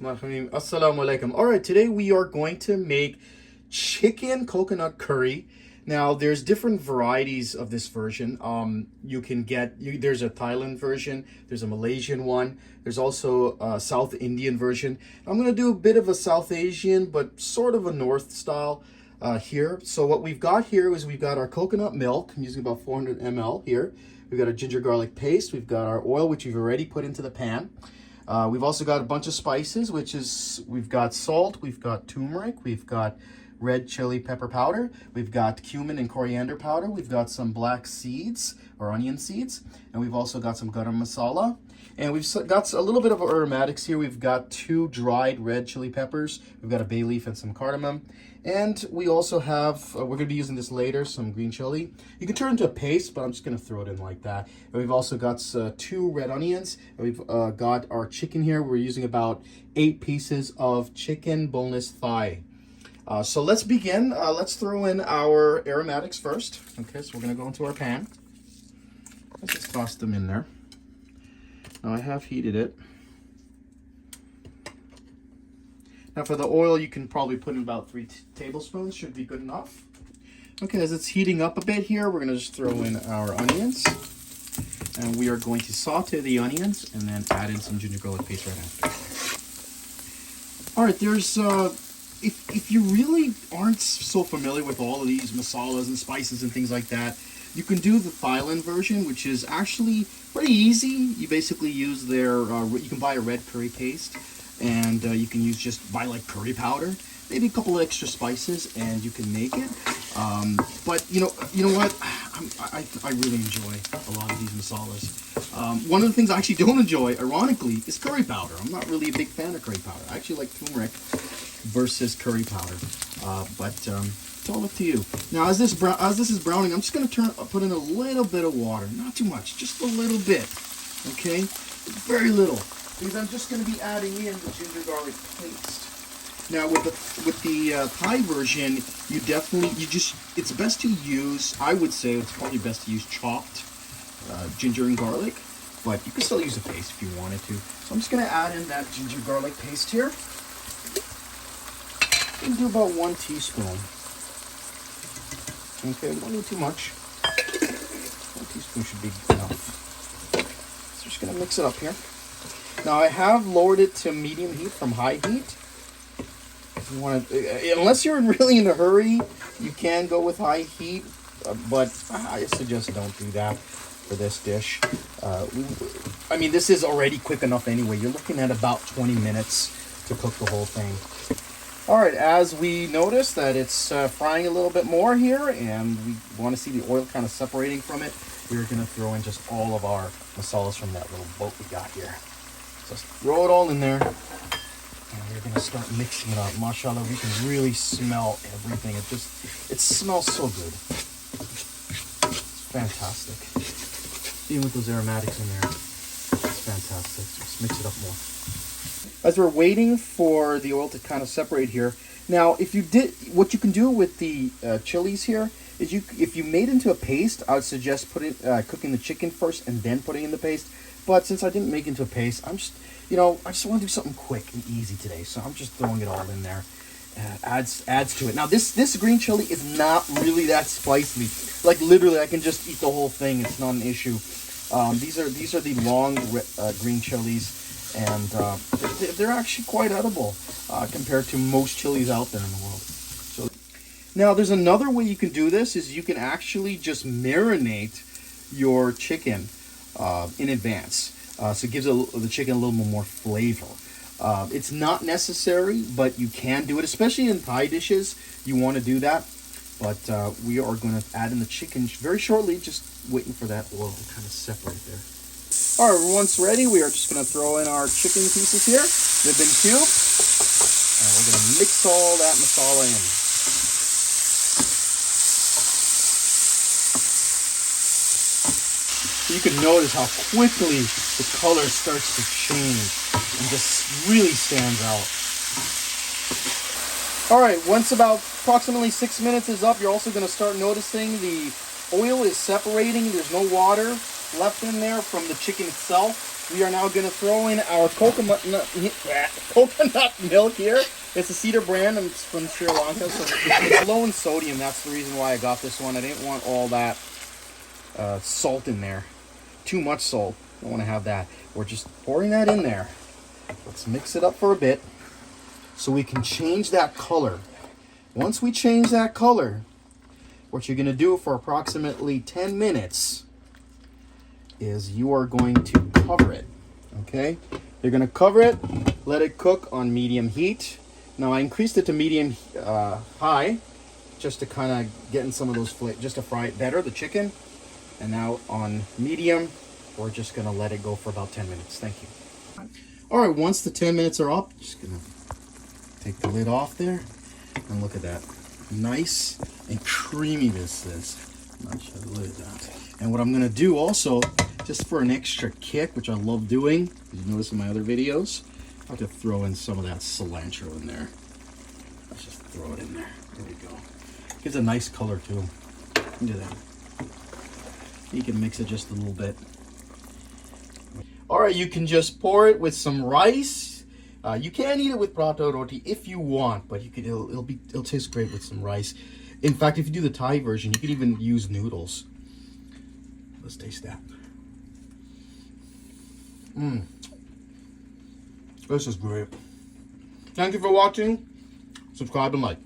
Bismillahirrahmanirrahim. Assalamu alaikum. All right, today we are going to make chicken coconut curry. Now, there's different varieties of this version. You can get, there's a Thailand version, there's a Malaysian one, there's also a South Indian version. I'm going to do a bit of a South Asian, but sort of a North style here. So what we've got here is we've got our coconut milk. I'm using about 400 ml here. We've got our ginger garlic paste. We've got our oil, which we've already put into the pan. We've also got a bunch of spices, which is, we've got salt, we've got turmeric, we've got red chili pepper powder, we've got cumin and coriander powder, we've got some black seeds or onion seeds, and we've also got some garam masala. And we've got a little bit of aromatics here. We've got 2 dried red chili peppers, we've got a bay leaf and some cardamom. And we also have, we're going to be using this later, some green chili. You can turn it into a paste, but I'm just going to throw it in like that. And we've also got 2 red onions. And we've got our chicken here. We're using about 8 pieces of chicken boneless thigh. So let's begin. Let's throw in our aromatics first. Okay, so we're going to go into our pan. Let's just toss them in there. Now I have heated it. Now for the oil, you can probably put in about 3 tablespoons, should be good enough. Okay, as it's heating up a bit here, we're gonna just throw in our onions. And we are going to saute the onions and then add in some ginger garlic paste right after. All right, there's, if you really aren't so familiar with all of these masalas and spices and things like that, you can do the Thailand version, which is actually pretty easy. You basically use their, you can buy a red curry paste, and you can use buy like curry powder, maybe a couple of extra spices, and you can make it. But you know what? I really enjoy a lot of these masalas. One of the things I actually don't enjoy, ironically, is curry powder. I'm not really a big fan of curry powder. I actually like turmeric versus curry powder. But it's all up to you. Now, as this is browning, I'm just going to put in a little bit of water, not too much, just a little bit. Okay, very little. Because I'm just going to be adding in the ginger garlic paste. Now with the Thai version, it's best to use, I would say it's probably best to use chopped ginger and garlic, but you can still use a paste if you wanted to. So I'm just going to add in that ginger garlic paste here. I'm going to do about 1 teaspoon. Okay, we don't need too much. 1 teaspoon should be enough. So just going to mix it up here. Now I have lowered it to medium heat from high heat. If you want to, unless you're really in a hurry, you can go with high heat, but I suggest don't do that for this dish. I mean, this is already quick enough anyway. You're looking at about 20 minutes to cook the whole thing. All right, as we notice that it's frying a little bit more here, and we want to see the oil kind of separating from it, we're going to throw in just all of our masalas from that little boat we got here. Just throw it all in there, and we're gonna start mixing it up. Mashallah, we can really smell everything. It smells so good. It's fantastic. Even with those aromatics in there, it's fantastic. Just mix it up more. As we're waiting for the oil to kind of separate here, now what you can do with the chilies here is if you made it into a paste, I would suggest cooking the chicken first and then putting in the paste. But since I didn't make it into a paste, I just want to do something quick and easy today. So I'm just throwing it all in there. Adds to it. Now this green chili is not really that spicy. Like literally, I can just eat the whole thing. It's not an issue. These are the long green chilies, and they're actually quite edible compared to most chilies out there in the world. So now there's another way you can do this. Is you can actually just marinate your chicken in advance, so it gives the chicken a little more flavor. It's not necessary, but you can do it, especially in Thai dishes. You want to do that, but we are going to add in the chicken very shortly, just waiting for that oil to kind of separate there. All right, once ready, we are just going to throw in our chicken pieces here. They've been cubed, and we're going to mix all that masala in. You can notice how quickly the color starts to change and just really stands out. All right, once about approximately 6 minutes is up, you're also going to start noticing the oil is separating. There's no water left in there from the chicken itself. we are now going to throw in our coconut milk here. It's a cedar brand and it's from Sri Lanka, so it's low in sodium. That's the reason why I got this one. I didn't want all that salt in there. Too much salt. I don't want to have that. We're just pouring that in there. Let's mix it up for a bit so we can change that color. Once we change that color, what you're going to do for approximately 10 minutes is you are going to cover it. Okay? You're going to cover it, let it cook on medium heat. Now I increased it to medium high just to kind of get in some of those just to fry it better, the chicken. And now on medium, we're just going to let it go for about 10 minutes. Thank you. All right, once the 10 minutes are up, just going to take the lid off there. And look at that. Nice and creamy this is. Not sure the lid out. And what I'm going to do also, just for an extra kick, which I love doing, as you notice in my other videos, I have to throw in some of that cilantro in there. Let's just throw it in there. There we go. Gives a nice color too. Look at that. You can mix it just a little bit. All right, you can just pour it with some rice. You can eat it with prato roti if you want, but you could it'll taste great with some rice. In fact, if you do the Thai version, you can even use noodles. Let's taste that. This is great. Thank you for watching. Subscribe and like.